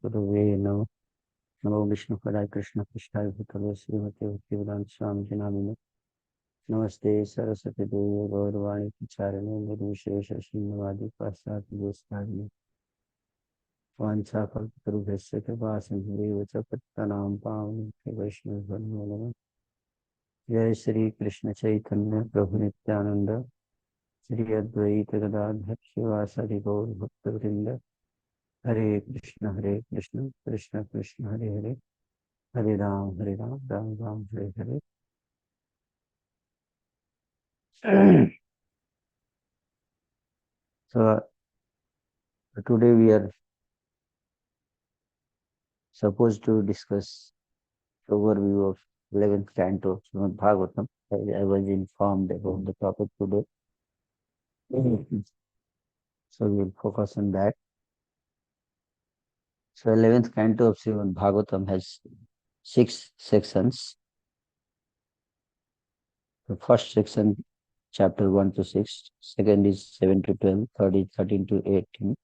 गुरुवे नमः। नमो विष्णुपदाय कृष्णपृष्ठाय भूतले श्रीमते भक्तिवेदांत स्वामी नामिने। नमस्ते सरस्वती देवी गौरवाणी प्रचारिणे निर्विशेष शून्यवादी पाश्चात्य देशकारिणे वाञ्छाकल्पतरुभ्यश्च कृपा सिन्धुरेव च पतितानां पावनेभ्यो वैष्णवेभ्यो नमः। जय श्री कृष्ण चैतन्य प्रभु नित्यानंद श्री अद्वैत गदाधर शिवासादि गौर भक्तवृंद। हरे कृष्ण कृष्ण कृष्ण हरे हरे, हरे Ram Ram Ram Hare Hare. So today we are supposed to discuss overview of 11th canto of Srimad Bhagavatam. I was informed about the topic today. So we will focus on that. So 11th canto of Srimad Bhagavatam has 6 sections. The first section, chapter 1 to 6. Second is 7 to 12. Third is 13 to 18.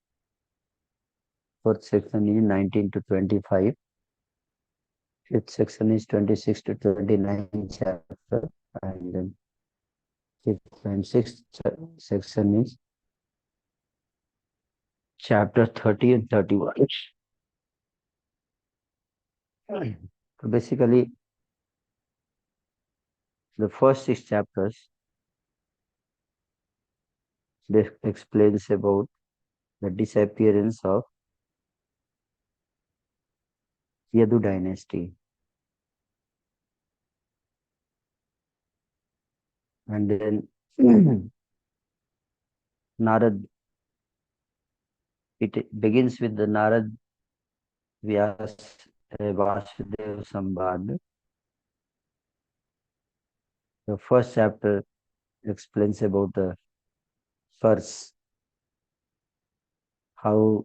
Fourth section is 19 to 25. Fifth section is 26 to 29 chapter. And then fifth and sixth section is chapter 30 and 31. So basically, the first 6 chapters, they explains about the disappearance of Yadu dynasty. And then Narad, it begins with the Narad Vyasadeva Sambad. The first chapter explains about the curse, how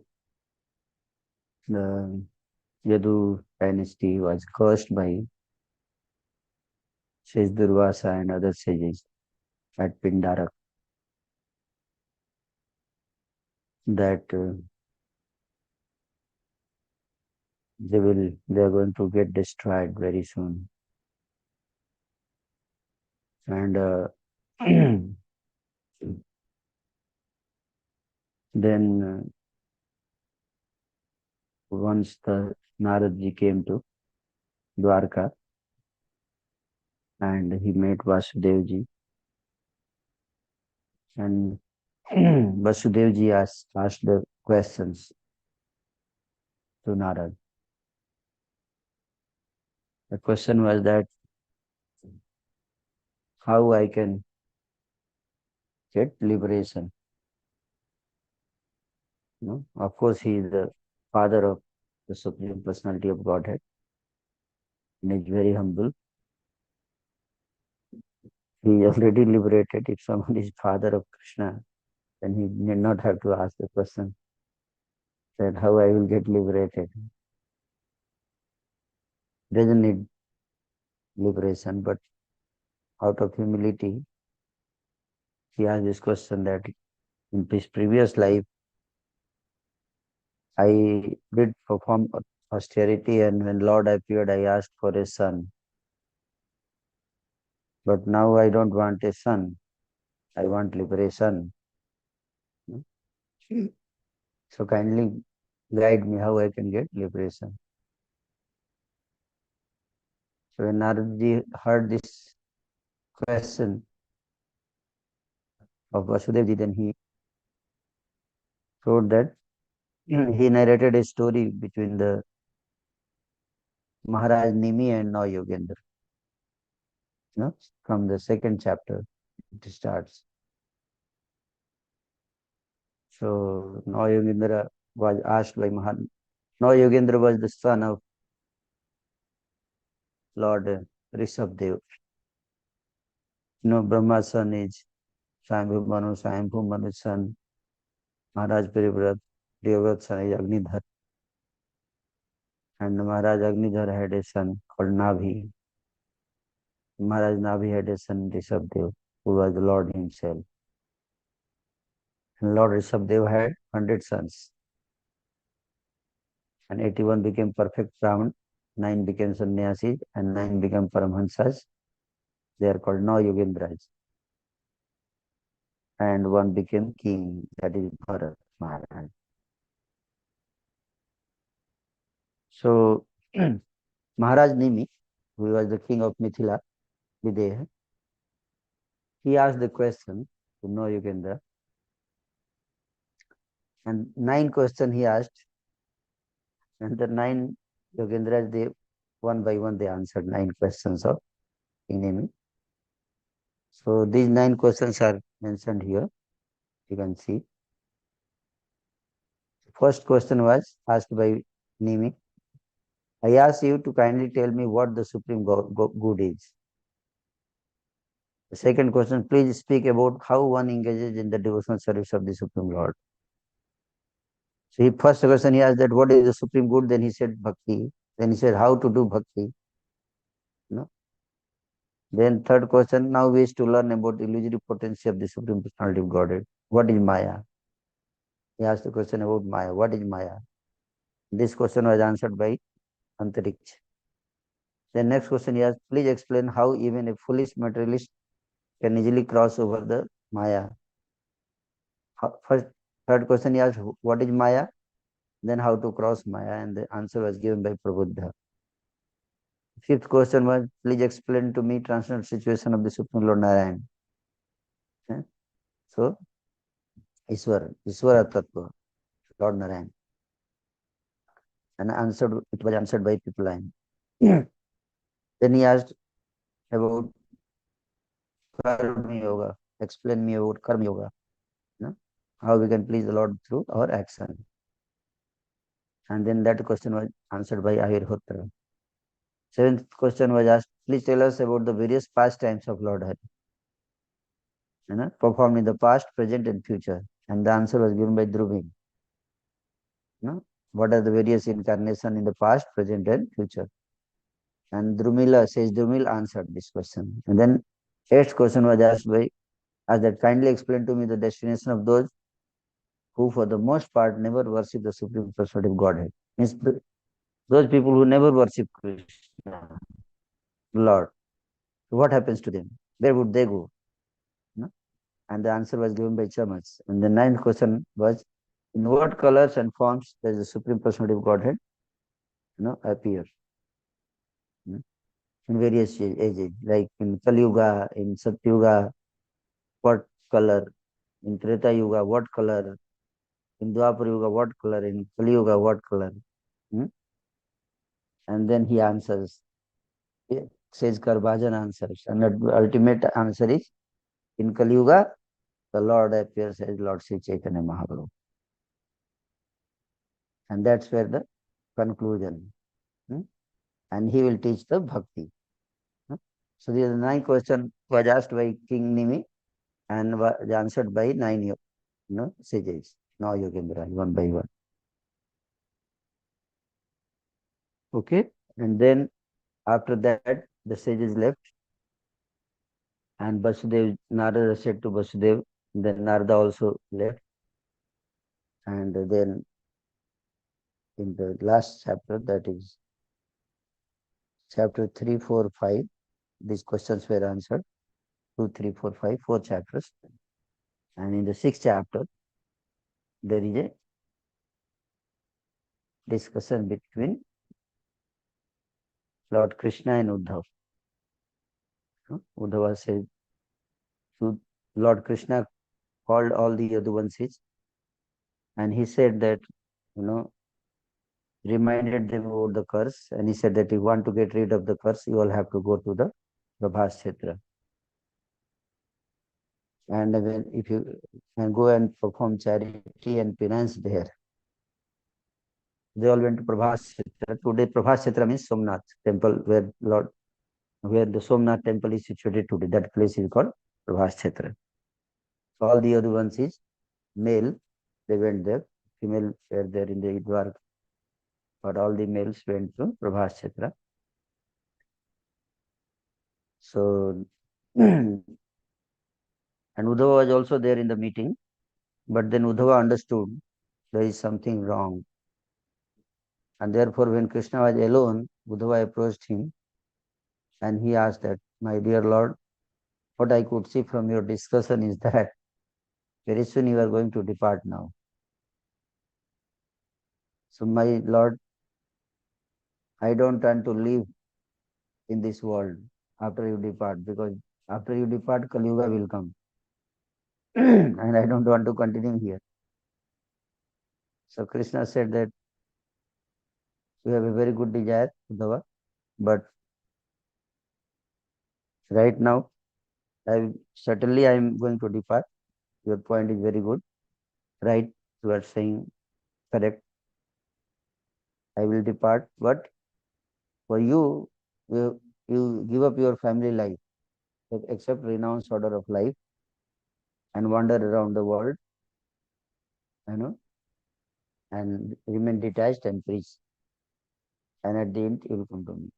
the Yadu dynasty was cursed by sage Durvasa and other sages at Pindarak, that they are going to get destroyed very soon. And then once the Naradji came to Dwarka and he met Vasudevji, and Vasudevji asked the questions to Narad. The question was that how I can get liberation. Of course, he is the father of the Supreme Personality of Godhead and is very humble. He is already liberated. If someone is father of Krishna, then he need not have to ask the question that how I will get liberated. Doesn't need liberation, but out of humility, he asked this question that in his previous life, I did perform austerity, and when Lord appeared, I asked for a son. But now I don't want a son. I want liberation. So kindly guide me how I can get liberation. So when Naradji heard this question of Vasudevji, then he told that he narrated a story between the Maharaj Nimi and Now Yogendra. From the second chapter it starts. So Now Yogendra was asked by Maharaj. Now Yogendra was the son of Lord Rishabdev. Brahma's son is Swayambhu Manu's son, Maharaj Parivrat, Devrat's son is Agnidhar. And Maharaj Agnidhar had a son called Nabhi. Maharaj Nabhi had a son Rishabdev, who was the Lord himself. And Lord Rishabdev had 100 sons. and 81 became perfect Brahman, 9 became sannyasis, and 9 became Paramahansas. They are called now Yogendras. And one became king, that is Bharat Maharaj. So Maharaj Nimi, who was the king of Mithila, Videha, he asked the question to know Yogendra. And 9 questions he asked, and the 9 Yogendras, they one by one they answered 9 questions of King Nimi. So these 9 questions are mentioned here. You can see. First question was asked by Nimi. I ask you to kindly tell me what the supreme good is. The second question, please speak about how one engages in the devotional service of the Supreme Lord. So he first question he asked that what is the supreme good, then he said bhakti, then he said how to do bhakti. No? Then third question, now we wish to learn about the illusory potency of the Supreme Personality of Godhead. What is Maya? He asked the question about Maya. What is Maya? This question was answered by Antariksh. The next question he asked, please explain how even a foolish materialist can easily cross over the Maya. First, third question he asked, what is Maya? Then how to cross Maya, and the answer was given by Prabuddha. Fifth question was, please explain to me transcendental situation of the Supreme Lord Narayan. So, Iswara Tattva, Lord Narayan. And it was answered by Pipeline. Then he asked about Karma Yoga. Explain me about Karma Yoga. How we can please the Lord through our action. And then that question was answered by Ayurhotra. Seventh question was asked, please tell us about the various pastimes of Lord Hari. Performed in the past, present, and future. And the answer was given by Dhruvin. What are the various incarnations in the past, present, and future? And Drumil answered this question. And then eighth question was asked by, as that kindly explain to me the destination of those who for the most part never worship the Supreme Personality of Godhead. Means those people who never worship Krishna, Lord. So what happens to them? Where would they go? And the answer was given by Chamas. And the ninth question was, in what colors and forms does the Supreme Personality of Godhead appear? In various ages, like in Kali Yuga, in Satyuga, what color? In Treta Yuga, what color? In Dwapar Yuga, what color? In Kali Yuga, what color? And then he answers. Says Karbhajan answers. And the ultimate answer is, in Kali Yuga, the Lord appears as Lord Sri Chaitanya Mahaprabhu. And that's where the conclusion. And he will teach the bhakti. So the 9 question was asked by King Nimi and was answered by 9 sages. Now Yogendra, one by one. Okay. And then after that, the sages left. And Vasudev, Narada said to Vasudev, then Narada also left. And then in the last chapter, that is chapter 3, 4, 5, these questions were answered. 2, 3, 4, 5, 4 chapters. And in the 6th chapter, there is a discussion between Lord Krishna and Uddhava. Uddhava said, so Lord Krishna called all the Yaduvansis, and he said that, reminded them about the curse, and he said that if you want to get rid of the curse, you all have to go to the Prabhas Kshetra. And when if you can go and perform charity and penance there, they all went to Prabhas Kshetra. Today, Prabhas Kshetra means Somnath temple, where the Somnath temple is situated today. That place is called Prabhas Kshetra. So all the other ones is male, they went there. Female were there in the Dwarka. But all the males went to Prabhas Kshetra. So, and Uddhava was also there in the meeting. But then Uddhava understood there is something wrong. And therefore, when Krishna was alone, Uddhava approached him and he asked that, my dear Lord, what I could see from your discussion is that very soon you are going to depart now. So, my Lord, I don't want to live in this world after you depart, because after you depart, Kali Yuga will come. And I don't want to continue here. So Krishna said that you have a very good desire, Uddhava, but right now, certainly I am going to depart. Your point is very good. Right, you are saying correct. I will depart, but for you, you give up your family life, accept renounced order of life, and wander around the world, you know, and remain detached and preach. And at the end, you will come to me.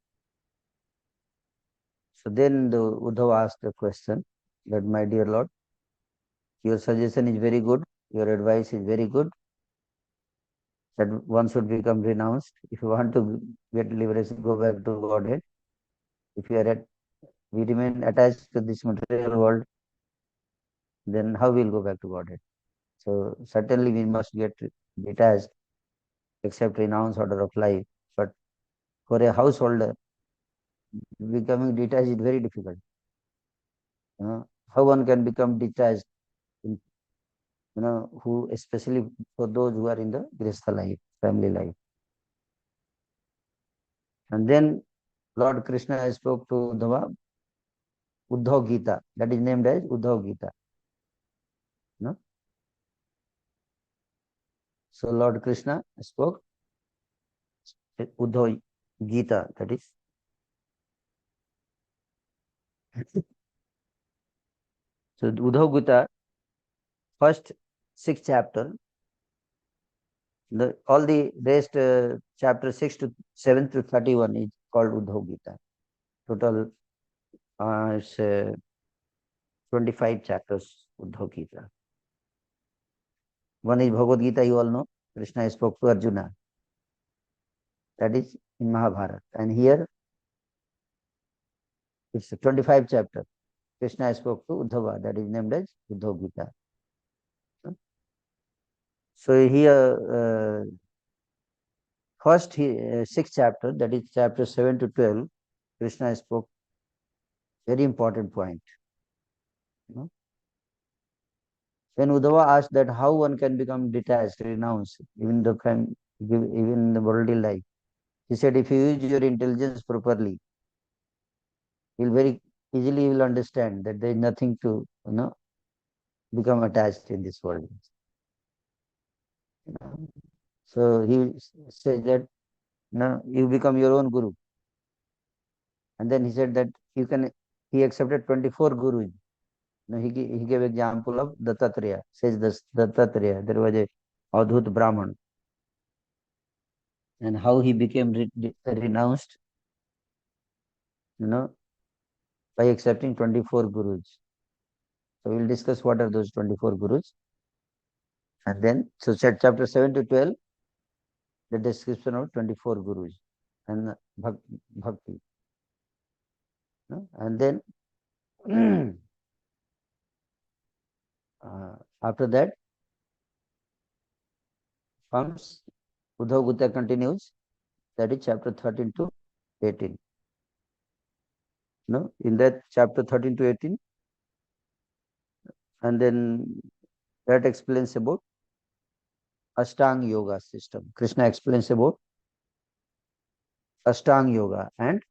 So then the Uddhava asked the question that, my dear Lord, your suggestion is very good, your advice is very good, that one should become renounced. If you want to get liberation, go back to Godhead. If you are we remain attached to this material world, then how we'll go back to Godhead? So certainly we must get detached, accept renounce order of life. But for a householder, becoming detached is very difficult. How one can become detached, in, who especially for those who are in the grihastha life, family life. And then Lord Krishna spoke to Uddhava, Uddhav Gita, that is named as Uddhav Gita. No? So Lord Krishna spoke Uddhav Gita, that is. So Uddhav Gita, first 6 chapter, all the rest chapter 6 to 7 to 31 is called Uddhav Gita. Total it's 25 chapters Uddhav Gita. One is Bhagavad Gita, you all know. Krishna spoke to Arjuna. That is in Mahabharata. And here it's 25 chapter. Krishna spoke to Uddhava, that is named as Uddhav Gita. So here, first 6 chapter, that is chapter 7 to 12, Krishna spoke very important point. When Uddhava asked that how one can become detached, renounced, even even the worldly life, he said, if you use your intelligence properly, you'll very easily you will understand that there is nothing to become attached in this world. So he says that you become your own guru. And then he said that he accepted 24 gurus. He gave example of Dattatreya. Says this Dattatreya, there was a Adhut Brahman. And how he became renounced, by accepting 24 gurus. So we'll discuss what are those 24 gurus. And then, so chapter 7 to 12, the description of 24 gurus and bhakti. And then, after that, comes Uddhav Gita continues, that is chapter 13 to 18. In that chapter 13 to 18, and then that explains about Ashtanga Yoga system. Krishna explains about Ashtanga Yoga and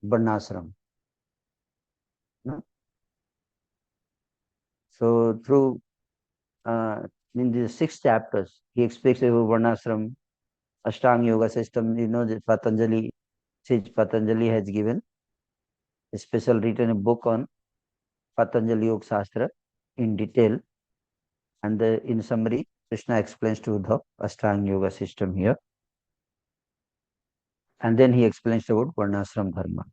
Varnashram. So through in the 6 chapters, he explains about Varnashram, Ashtanga Yoga system. That Patanjali has given a special written book on Patanjali Yoga Shastra in detail. And in summary, Krishna explains to the Ashtanga Yoga system here. And then he explains about Varnashram Dharma.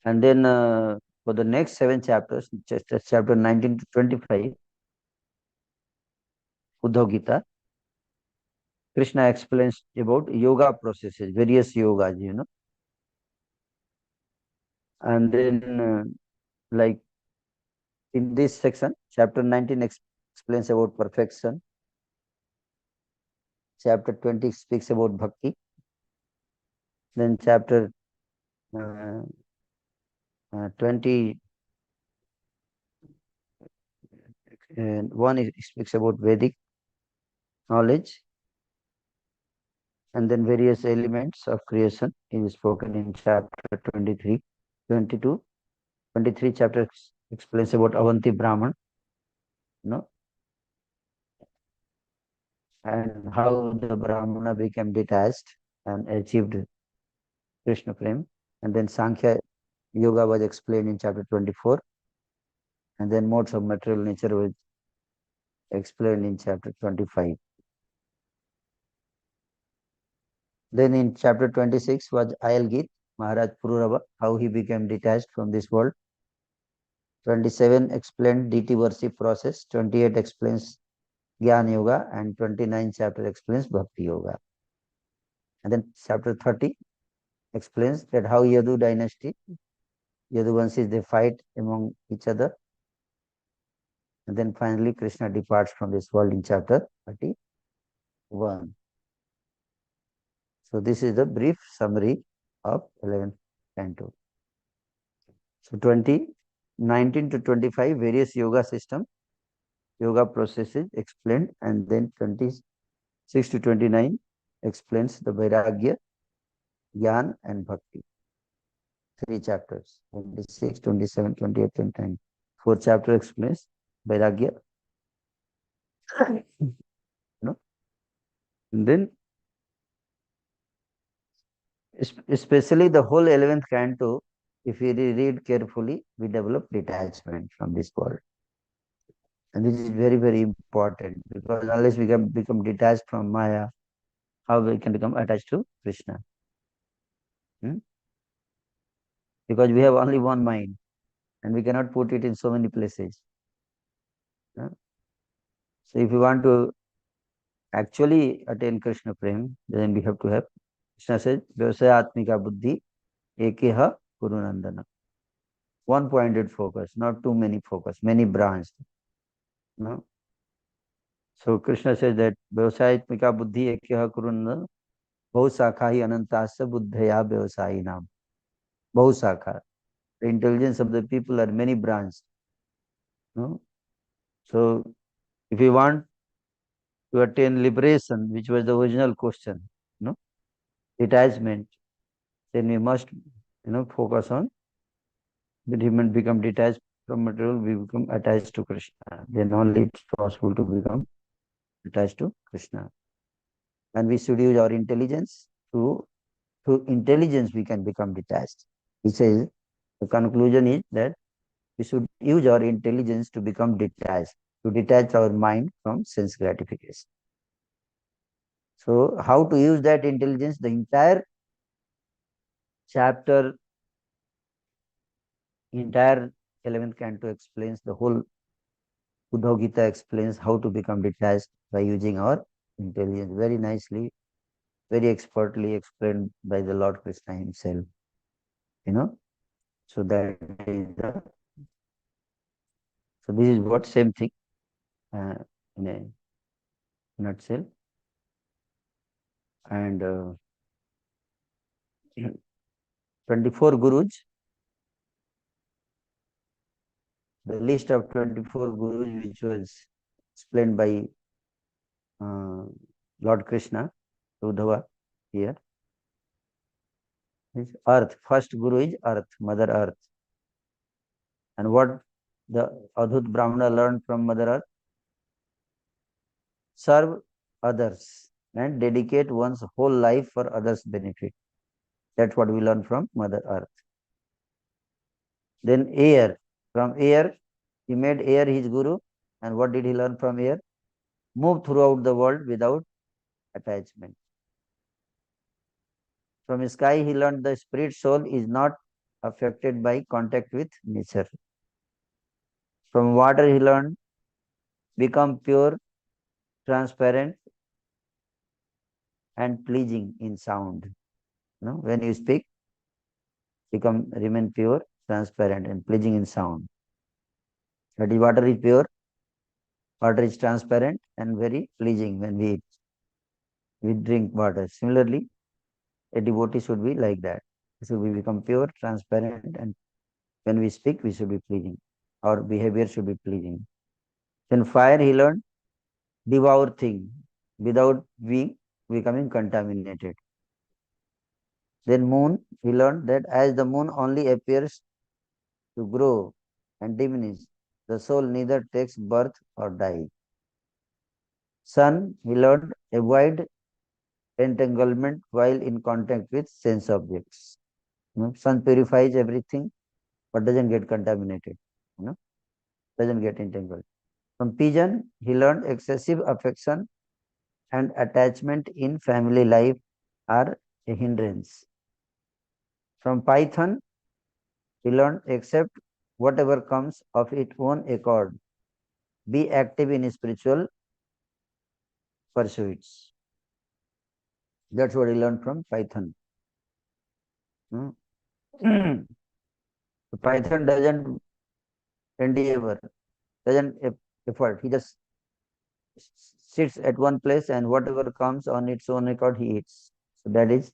And then for the next 7 chapters, chapter 19 to 25, Uddhav Gita, Krishna explains about yoga processes, various yogas, and then like in this section, chapter 19 explains about perfection. Chapter 20 speaks about bhakti. Then chapter 20 one speaks about Vedic knowledge, and then various elements of creation is spoken in chapter 23. 22, 23 chapter explains about Avanti Brahman, and how the Brahmana became detached and achieved Krishna Prem. And then Sankhya Yoga was explained in chapter 24, and then modes of material nature was explained in chapter 25. Then in chapter 26 was Ayalgit, Maharaj Pururava, how he became detached from this world. 27 explained deity worship process. 28 explains Jnana Yoga, and 29 chapter explains Bhakti Yoga. And then chapter 30 explains that how Yadu dynasty, Yaduvanshis, they fight among each other. And then finally Krishna departs from this world in chapter 31. So this is the brief summary of 11th canto. So 19 to 25 various yoga system, yoga processes explained, and then 26 to 29 explains the Vairagya, Jnana and Bhakti. 3 chapters, 26, 27, 28, 29. 4 chapter explains Vairagya. And then especially the whole 11th canto, if we read carefully, we develop detachment from this world. And this is very, very important, because unless we can become detached from Maya, how we can become attached to Krishna? Because we have only one mind, and we cannot put it in so many places. So if you want to actually attain Krishna Prem, then we have to have, Krishna says, Vyasayatmika buddhi ekeha kurunandana. One pointed focus, not too many focus, many branched. No? So Krishna says that Vyasayatmika buddhi ekeha kurunandana bahusakha hi anantasya buddhaya vyasayinam. Bahusakha. The intelligence of the people are many branched. No? So if you want to attain liberation, which was the original question, detachment, then we must, focus on the human become detached from material, we become attached to Krishna. Then only it's possible to become attached to Krishna. And we should use our intelligence through intelligence we can become detached. He says the conclusion is that we should use our intelligence to become detached, to detach our mind from sense gratification. So how to use that intelligence? The entire chapter, entire 11th canto explains, the whole Uddhava Gita explains how to become detached by using our intelligence. Very nicely, very expertly explained by the Lord Krishna himself. So that is so this is what same thing uh, in a nutshell. And 24 gurus, the list of 24 gurus which was explained by Lord Krishna, Uddhava here. Is earth. First guru is earth, Mother Earth. And what the Adhut Brahmana learned from Mother Earth? Serve others and dedicate one's whole life for others' benefit. That's what we learn from Mother Earth. Then air. From air, he made air his guru. And what did he learn from air? Move throughout the world without attachment. From sky, he learned the spirit soul is not affected by contact with nature. From water, he learned become pure, transparent, and pleasing in sound. When you speak, remain pure, transparent, and pleasing in sound. That is, water is pure, water is transparent, and very pleasing when we drink water. Similarly, a devotee should be like that. So we become pure, transparent, and when we speak, we should be pleasing. Our behavior should be pleasing. Then fire, he learned, devour thing without being becoming contaminated. Then moon, he learned that as the moon only appears to grow and diminish, the soul neither takes birth or dies. Sun, he learned, avoid entanglement while in contact with sense objects. Sun purifies everything but doesn't get contaminated, doesn't get entangled. From pigeon, he learned excessive affection and attachment in family life are a hindrance. From python, he learned accept whatever comes of its own accord. Be active in spiritual pursuits. That's what he learned from python. Hmm. The python doesn't endeavor, doesn't effort. He just sits at one place and whatever comes on its own accord, he eats. So that is,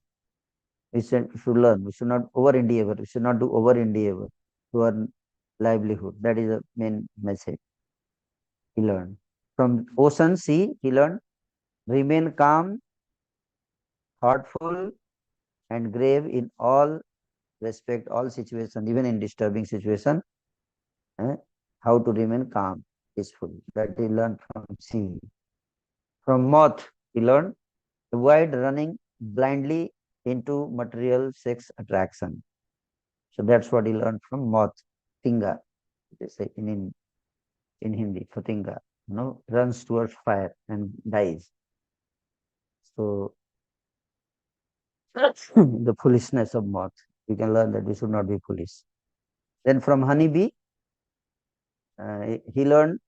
we should learn. We should not over endeavor. We should not do over endeavor to earn livelihood. That is the main message he learned. From ocean, sea, he learned remain calm, thoughtful, and grave in all respect, all situations, even in disturbing situation. eh, how to remain calm, peaceful. That he learned from sea. From moth, he learned avoid running blindly into material sex attraction. So that's what he learned from moth, tinga. They say in Hindi, fatinga, runs towards fire and dies. So the foolishness of moth. We can learn that we should not be foolish. Then from honeybee, he learned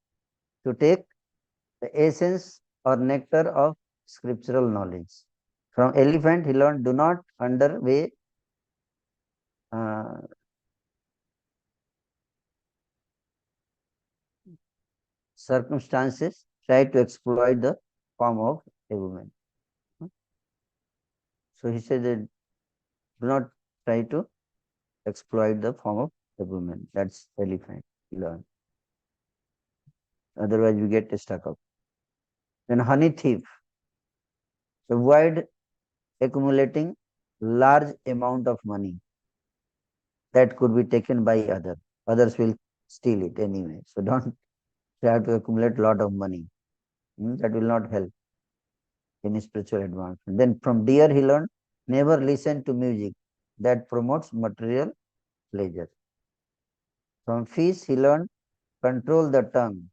to take the essence or nectar of scriptural knowledge. From elephant, he learned do not underweigh uh, circumstances, try to exploit the form of a woman. So he said that do not try to exploit the form of a woman. That's elephant. Learn. Otherwise, we get stuck up. Then honey thief. Avoid accumulating large amount of money that could be taken by others. Others will steal it anyway. So don't try to accumulate a lot of money. That will not help in spiritual advancement. Then from deer he learned never listen to music that promotes material pleasure. From fish he learned control the tongue,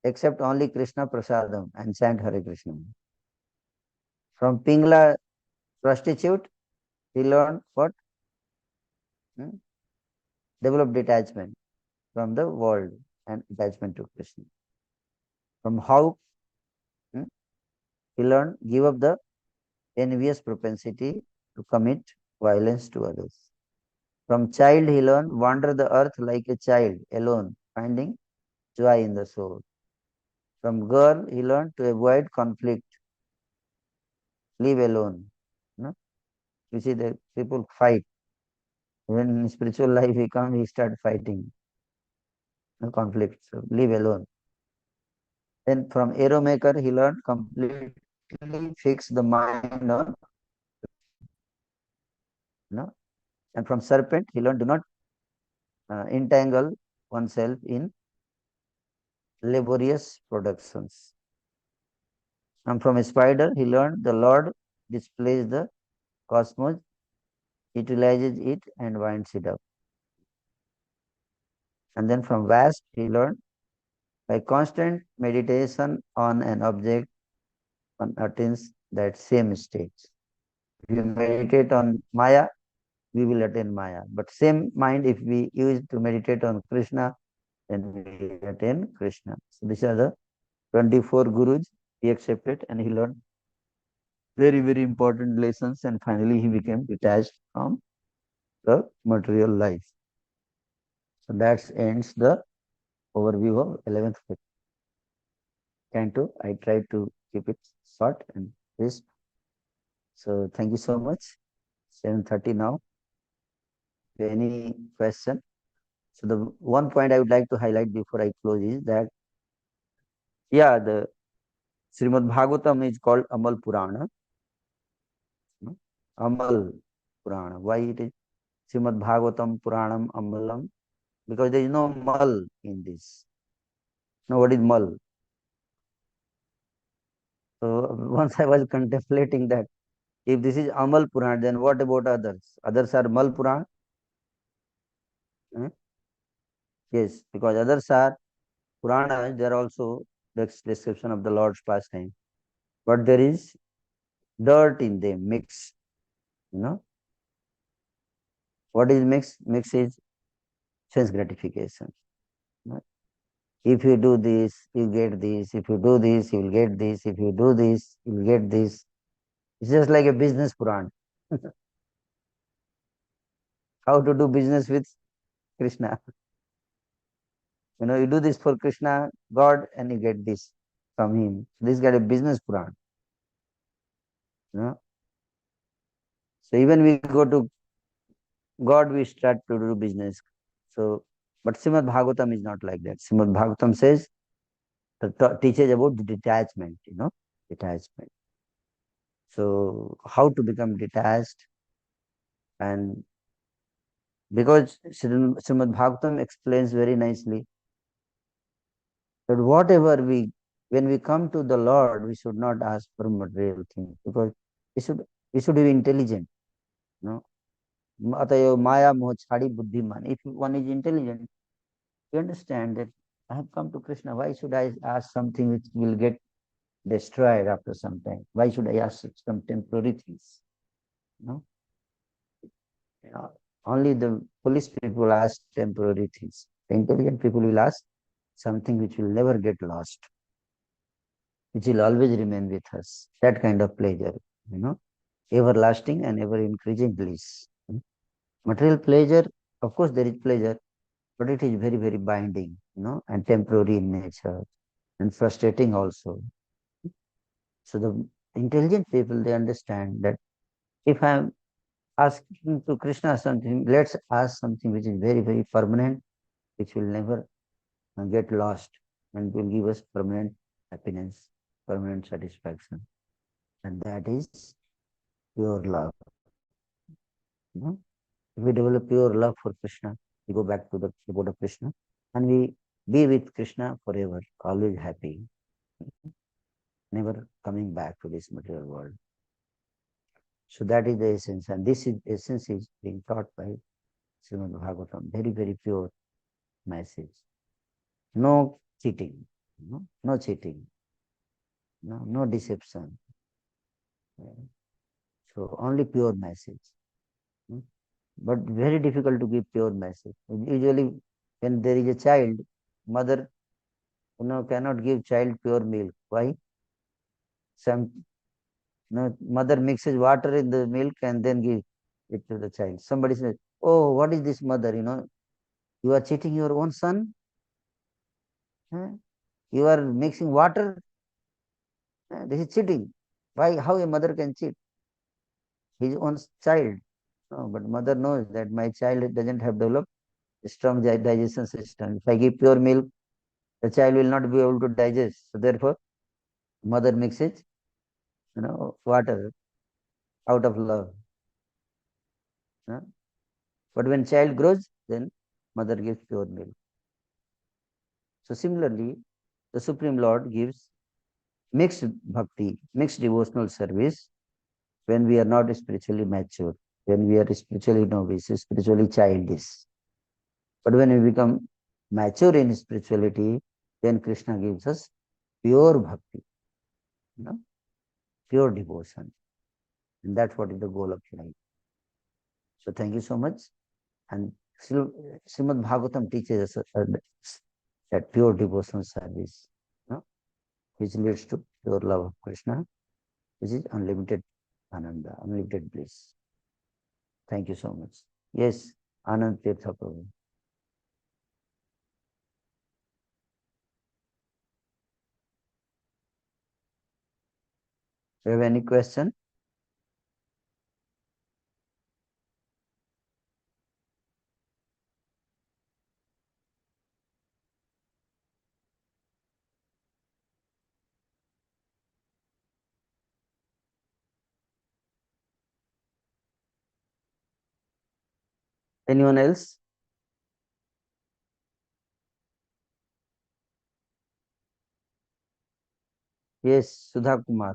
except only Krishna Prasadam and chant Hare Krishna. From Pingla prostitute he learned what? Hmm? Develop detachment from the world and attachment to Krishna. From hawk he learned give up the envious propensity to commit violence to others. From child he learned wander the earth like a child alone, finding joy in the soul. From girl he learned to avoid conflict, live alone. You see the people fight. When in spiritual life he comes, he start fighting, conflict. So live alone. Then from arrow maker he learned completely fix the mind on, and from serpent he learned do not entangle oneself in laborious productions. And from a spider, he learned the Lord displays the cosmos, utilizes it, and winds it up. And then from wasp, he learned by constant meditation on an object, one attains that same state. If you meditate on Maya, we will attain Maya. But same mind, if we use to meditate on Krishna, then we attain Krishna. So these are the 24 gurus he accepted and he learned Very, very important lessons, and finally he became detached from the material life. So that ends the overview of 11th Canto. I tried to keep it short and crisp. So thank you so much. 7:30 now. Any question? So the one point I would like to highlight before I close is that, yeah, the Srimad Bhagavatam is called Amal Purana. no? Amal Purana. Why it is Srimad Bhagavatam Puranam Amalam? Because there is no mal in this. No, what is mal? So once I was contemplating that, if this is Amal Purana, then what about others? Others are Mal Purana? Hmm? Yes, because others are Puranas, they are also the description of the Lord's pastime. But there is dirt in them, mix. You know, what is mix? Mix is sense gratification. you know. If you do this, you get this. If you do this, you will get this. If you do this, you will get this. It's just like a business Puran. How to do business with Krishna. You do this for Krishna, God, and you get this from him. This got a business Puran. You know. So even we go to God, we start to do business. So, but Srimad Bhagavatam is not like that. Srimad Bhagavatam says, teaches about the detachment, detachment. So, how to become detached? And because Srimad Bhagavatam explains very nicely that when we come to the Lord, we should not ask for material things because we should be intelligent. You know, Atayo Maya Moh Chhadi Buddhiman. If one is intelligent, you understand that I have come to Krishna. Why should I ask something which will get destroyed after some time? Why should I ask some temporary things? You know, You know, only the foolish people ask temporary things. The intelligent people will ask something which will never get lost, which will always remain with us. That kind of pleasure, you know, everlasting and ever increasing bliss. Material pleasure, of course, there is pleasure, but it is very, very binding, and temporary in nature and frustrating also. So the intelligent people, they understand that if I am asking to Krishna something, let's ask something which is very, very permanent, which will never get lost and will give us permanent happiness, permanent satisfaction. And that is pure love. You know? If we develop pure love for Krishna, we go back to the abode of Krishna and we be with Krishna forever, always happy, never coming back to this material world. So that is the essence, and this essence is being taught by Srimad Bhagavatam. Very, very pure message. No cheating, no cheating, no deception. So only pure message. But very difficult to give pure message. Usually, when there is a child, mother, cannot give child pure milk. Why? Some mother mixes water in the milk and then give it to the child. Somebody says, "Oh, what is this, mother? You are cheating your own son. Huh? You are mixing water. This is cheating. Why? How a mother can cheat his own child? No, but mother knows that my child doesn't have developed a strong digestion system. If I give pure milk, the child will not be able to digest. So therefore, mother mixes, water out of love. Huh? But when child grows, then mother gives pure milk. So similarly, the Supreme Lord gives mixed bhakti, mixed devotional service when we are not spiritually mature, when we are spiritually novice, spiritually childish. But when we become mature in spirituality, then Krishna gives us pure bhakti, pure devotion. And that's what is the goal of life. So thank you so much. And Srimad Bhagavatam teaches us that pure devotional service, which leads to pure love of Krishna. which is unlimited Ananda, unlimited bliss. Thank you so much. Yes, Anand Tirtha Prabhu. Do you have any question? Anyone else? Yes, Sudha Kumar.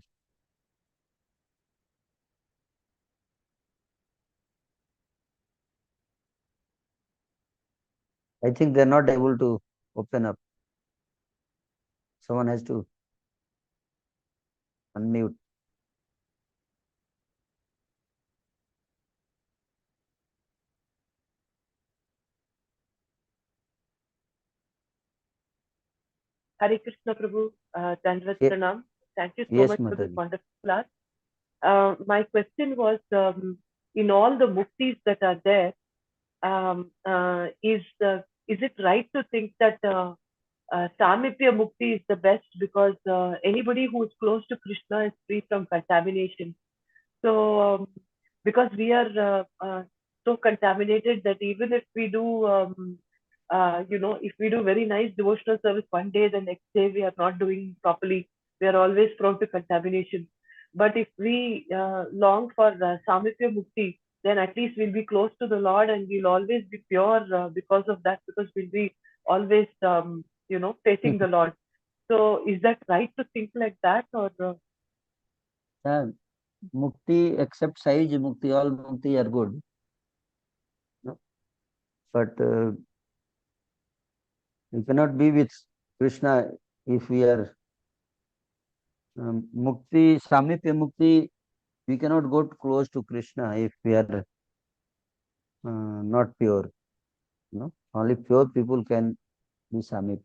I think they're not able to open up. Someone has to unmute. Hare Krishna Prabhu, Dandavat Ye- Pranam. Thank you so Yes, much for this Mataji. wonderful class. My question was, in all the muktis that are there, is it right to think that Samipya Mukti is the best because anybody who is close to Krishna is free from contamination? So, because we are so contaminated that even if we do, if we do very nice devotional service one day, the next day we are not doing properly. We are always prone to contamination. But if we long for Samipya Mukti, then at least we'll be close to the Lord and we'll always be pure because of that, because we'll be always, facing the Lord. So, is that right to think like that, or? Yeah, Mukti, except Sai Mukti, all Mukti are good. No? But we cannot be with Krishna if we are Mukti, Samipya Mukti, we cannot go close to Krishna if we are not pure. Only pure people can be Samip,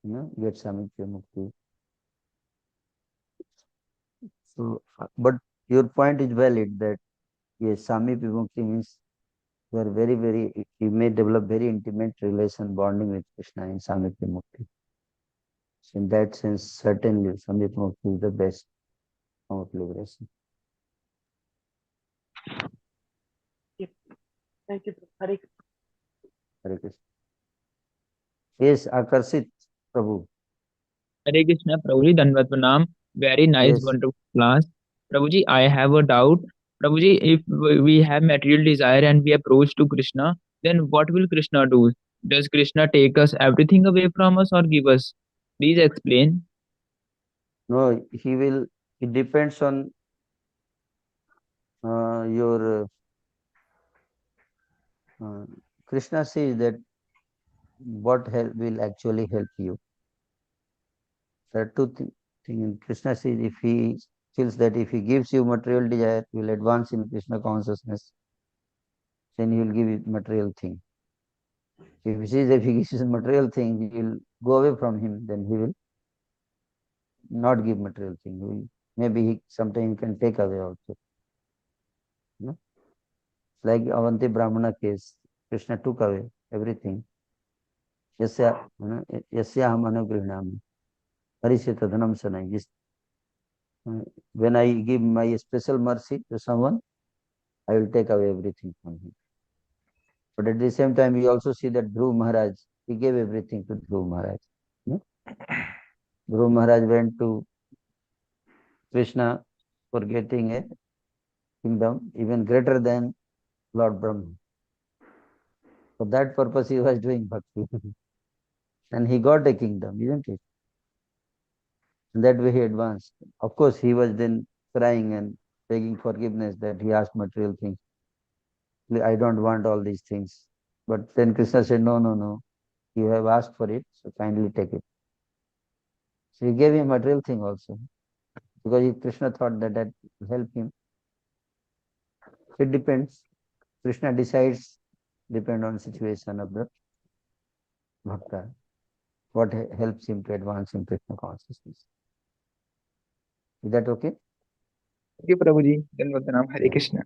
get Samipya Mukti. So, but your point is valid that yes, Samipya Mukti means you are you may develop very intimate relation bonding with Krishna in Samipya Mukti. So in that sense, certainly Samipya Mukti is the best form of liberation. Yep. Thank you. Hare Hare Krishna. Yes, Akarshit Prabhu. Hare Krishna, Prabhuji, Dandavat Pranam. Very nice, Yes. wonderful class. Prabhuji, I have a doubt. Prabhuji, if we have material desire and we approach to Krishna, then what will Krishna do? Does Krishna take us everything away from us or give us? Please explain. No, he will, it depends on your, Krishna says that what help will actually help you. There are two things. Krishna says if he feels that if he gives you material desire, you will advance in Krishna consciousness, then he will give you material thing. If he says if he gives you material thing, you will go away from him, then he will not give material thing. Maybe he sometimes can take away also. You know? Like Avanti Brahmana case, Krishna took away everything. Yasya ham anugrihnami. Harisya tadhanam sanai. When I give my special mercy to someone, I will take away everything from him. But at the same time, we also see that Dhruv Maharaj, he gave everything to Dhruv Maharaj. No? Dhruv Maharaj went to Krishna for getting a kingdom even greater than Lord Brahma. For that purpose, he was doing bhakti. And he got a kingdom, isn't it? And that way he advanced. Of course, he was then crying and begging forgiveness that he asked material things. I don't want all these things. But then Krishna said, no, no, no. You have asked for it, so kindly take it. So he gave him material thing also. Because if Krishna thought that that will help him, it depends. Krishna decides, depend on situation of the bhakta, what helps him to advance in Krishna consciousness. Is that okay? Thank you, Prabhuji. Dandavat Pranam. Hare Yeah, Krishna.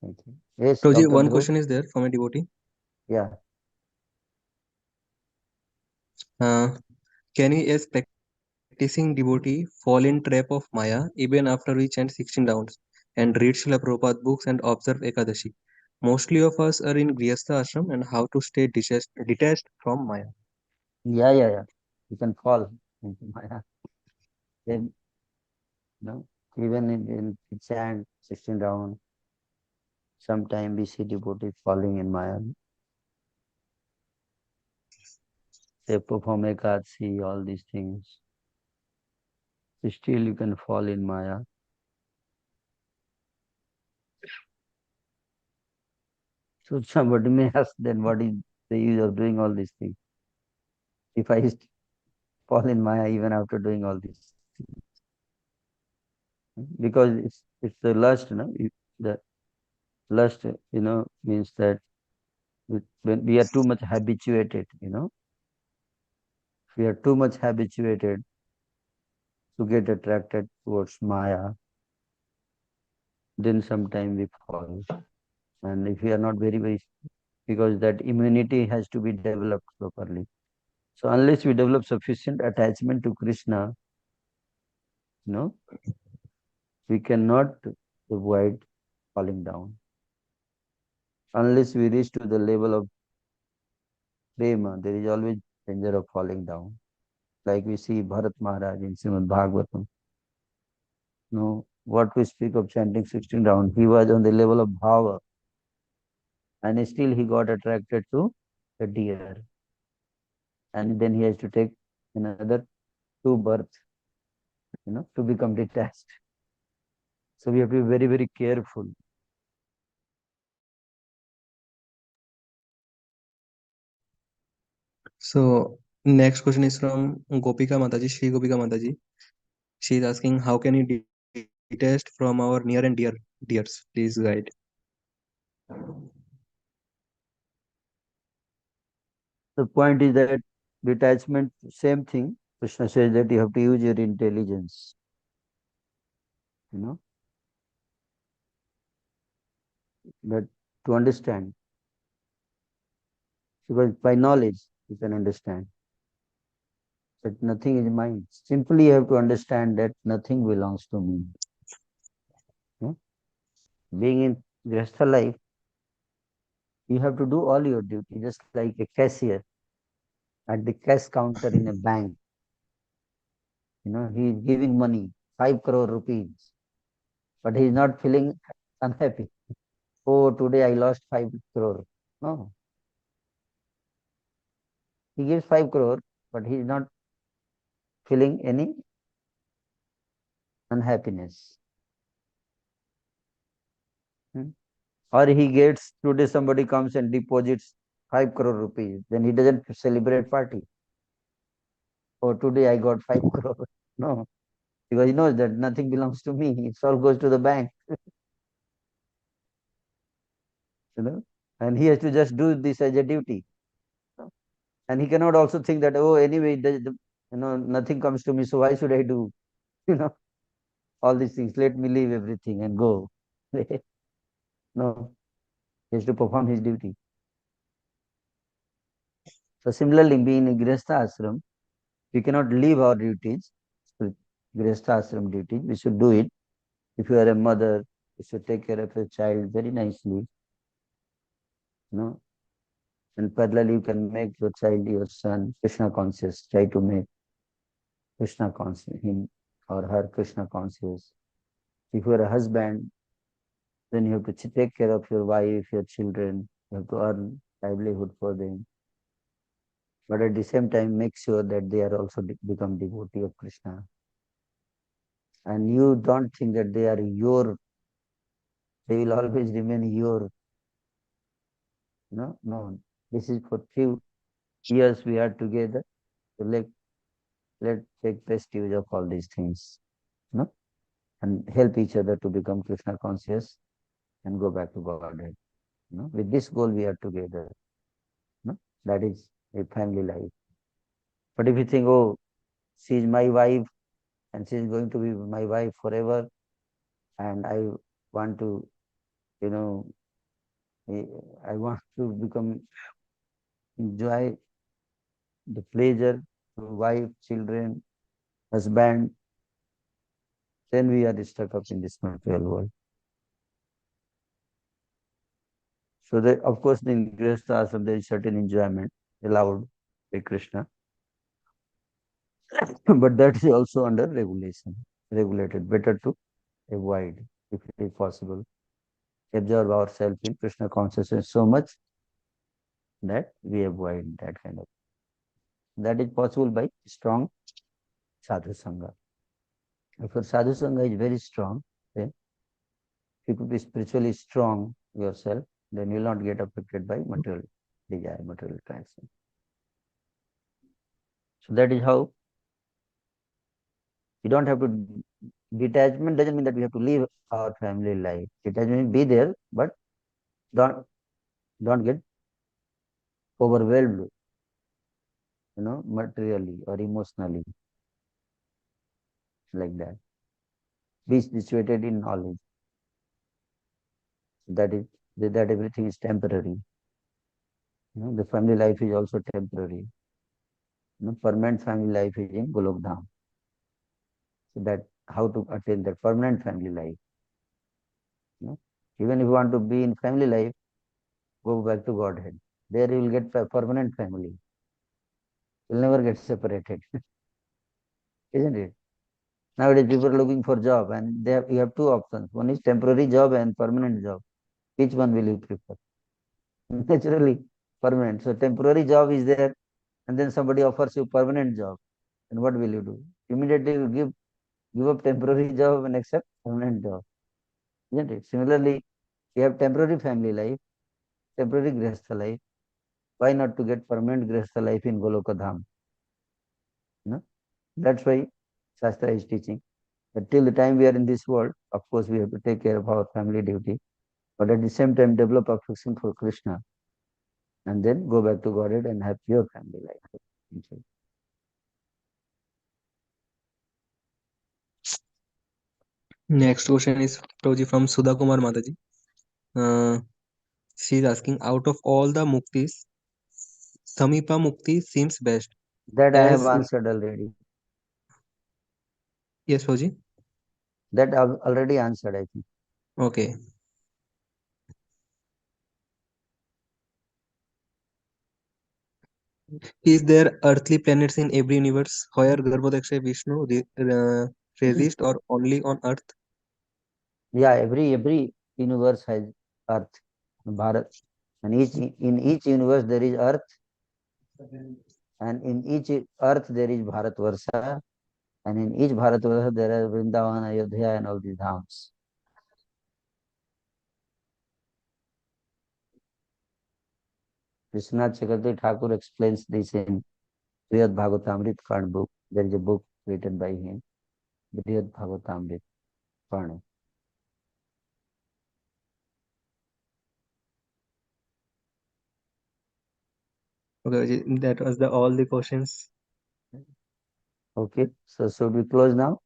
thank you. Yes, Prabhuji, Dr. one Dhruv. question is there from a devotee. Yeah. Uh, can we, as practicing devotee, fall in trap of Maya even after we chant 16 rounds and read Srila Prabhupada books and observe Ekadashi? Mostly of us are in Grihastha ashram, and how to stay detached from Maya. Yeah, yeah, yeah. You can fall into Maya. Then, even in chant 16 round, sometime we see devotees falling in Maya. They perform ekadasi, all these things. Still you can fall in Maya. So somebody may ask, then what is the use of doing all these things? If I fall in Maya even after doing all these things. Because it's the lust, the lust, means that when we are too much habituated, if we are too much habituated to get attracted towards Maya, then sometime we fall. And if we are not very, very, because that immunity has to be developed properly. So unless we develop sufficient attachment to Krishna, we cannot avoid falling down. Unless we reach to the level of prema, there is always danger of falling down. Like we see Bharat Maharaj in Srimad Bhagavatam. What we speak of chanting 16 rounds, he was on the level of bhava, and still he got attracted to the deer. And then he has to take another two births, to become detached. So we have to be very, very careful. So, next question is from Gopika Mataji, Shri Gopika Mataji. She is asking, how can we detach from our near and dears? Please guide. The point is that detachment, same thing. Krishna says that you have to use your intelligence, that to understand. Because by knowledge, you can understand that nothing is mine. Simply you have to understand that nothing belongs to me. Being in Grihastha life, you have to do all your duty, just like a cashier at the cash counter in a bank. He is giving money, 5 crore rupees, but he is not feeling unhappy. Oh, today I lost 5 crore. No. He gives 5 crore, but he is not feeling any unhappiness. Or he gets, today somebody comes and deposits 5 crore rupees, then he doesn't celebrate party. Oh, today I got 5 crore. No, because he knows that nothing belongs to me. It all goes to the bank. And he has to just do this as a duty. And he cannot also think that, oh, anyway, nothing comes to me, so why should I do, all these things? Let me leave everything and go. No, he has to perform his duty. So similarly, being in Grihastha ashram, we cannot leave our duties, Grihastha ashram duties. We should do it. If you are a mother, you should take care of your child very nicely. And parallelly, you can make your child, your son, Krishna conscious. Try to make Krishna conscious, him or her Krishna conscious. If you are a husband, then you have to take care of your wife, your children. You have to earn livelihood for them. But at the same time, make sure that they are also become devotee of Krishna. And you don't think that they are your, they will always remain your. No. This is for few years we are together. So let take best use of all these things. And help each other to become Krishna conscious and go back to Godhead. With this goal we are together. That is a family life. But if you think, oh, she is my wife and she is going to be my wife forever, and I want to, you know, I want to become enjoy the pleasure to wife, children, husband, then we are stuck up in this material world. So that, of course, in Grihastha ashram there is certain enjoyment allowed by Krishna, but that is also under regulation, regulated. Better to avoid if it is possible. Absorb ourselves in Krishna consciousness so much that we avoid that kind of. That is possible by strong sadhu sangha. If your sadhu sangha is very strong, then if you could be spiritually strong yourself, then you will not get affected by material desire, material attraction. So that is how you don't have to. Detachment doesn't mean that we have to leave our family life. Detachment means be there, but don't don't get overwhelmed, materially or emotionally, like that. Be situated in knowledge. That is that everything is temporary. The family life is also temporary. Permanent family life is in Golok Dham. So that how to attain that permanent family life. Even if you want to be in family life, go back to Godhead. There you will get a permanent family. You'll never get separated, isn't it? Nowadays people are looking for job and you have two options. One is temporary job and permanent job. Which one will you prefer? Naturally, permanent. So temporary job is there and then somebody offers you permanent job. And what will you do? Immediately you give up temporary job and accept permanent job. Isn't it? Similarly, you have temporary family life, temporary grihastha life. Why not to get permanent grihastha life in Goloka Dham? That's why Shastra is teaching that till the time we are in this world, of course, we have to take care of our family duty, but at the same time develop affection for Krishna and then go back to Godhead and have pure family life. Next question is Prabhuji from Sudha Kumar Mataji. She is asking, out of all the muktis, Samipa Mukti seems best. That I have As answered already. yes, Prabhuji. That I've already answered, I think. Okay. Is there earthly planets in every universe where Garbhodaksha Vishnu resists or only on Earth? Yeah, every universe has Earth, Bharat, and in each universe there is Earth, and in each Earth there is Bharatvarsha, and in each Bharatvarsha there are Vrindavan, Ayodhya, and all these dhams. Krishnath Chakravarti Thakur explains this in Srimad Bhagavatam Reading book. There is a book written by him, Srimad Bhagavatam Reading. Okay, that was all the questions. Okay, so should we close now?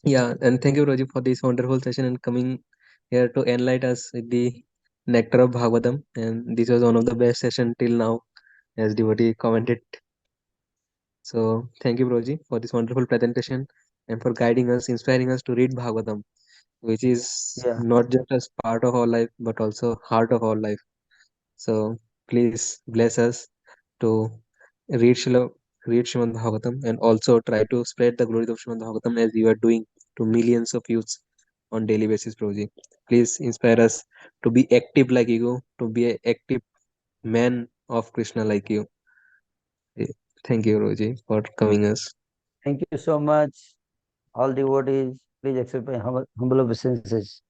Yeah, and thank you, Roji, for this wonderful session and coming here to enlighten us with the nectar of Bhagavatam. And this was one of the best session till now, as devotee commented. So thank you, Roji, for this wonderful presentation and for guiding us, inspiring us to read Bhagavatam, which is Yeah. not just as part of our life, but also heart of our life. So please bless us to read read Srimad Bhagavatam and also try to spread the glory of Srimad Bhagavatam as you are doing to millions of youths on daily basis, Prabhuji. Please inspire us to be active like you, to be an active man of Krishna like you. Eh, Thank you, Prabhuji, for coming us. Thank you so much, all devotees. Please accept my humble obeisances.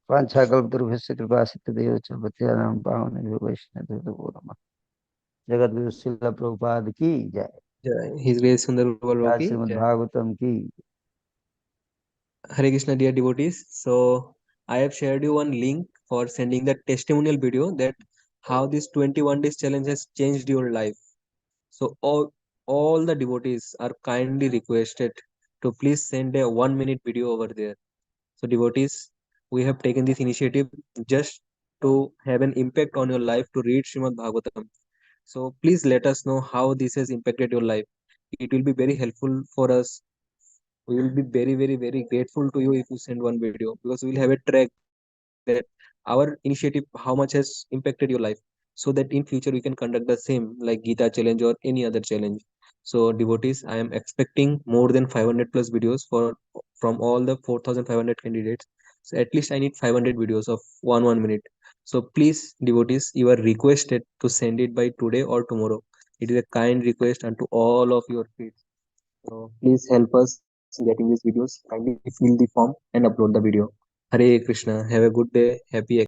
Panchakalpatarubhasya kripa siddhadev cha patyanam pavane vaishnava namo. Jagat Guru Srila Prabhupada ki jai. His Grace Sundar Jai Ki. Srimad Bhagavatam ki. Hare Krishna, dear devotees. So I have shared you one link for sending the testimonial video that how this 21 days challenge has changed your life. So all the devotees are kindly requested to please send a 1 minute video over there. So devotees, we have taken this initiative just to have an impact on your life to read Srimad Bhagavatam. So please let us know how this has impacted your life. It will be very helpful for us. We will be very, very, very grateful to you if you send one video, because we will have a track that our initiative, how much has impacted your life, so that in future we can conduct the same like Gita challenge or any other challenge. So devotees, I am expecting more than 500 plus videos from all the 4,500 candidates. So at least I need 500 videos of 1 minute. So please devotees, you are requested to send it by today or tomorrow. It is a kind request unto all of your feeds. So please help us getting these videos. Kindly fill the form and upload the video. Hare Krishna. Have a good day. Happy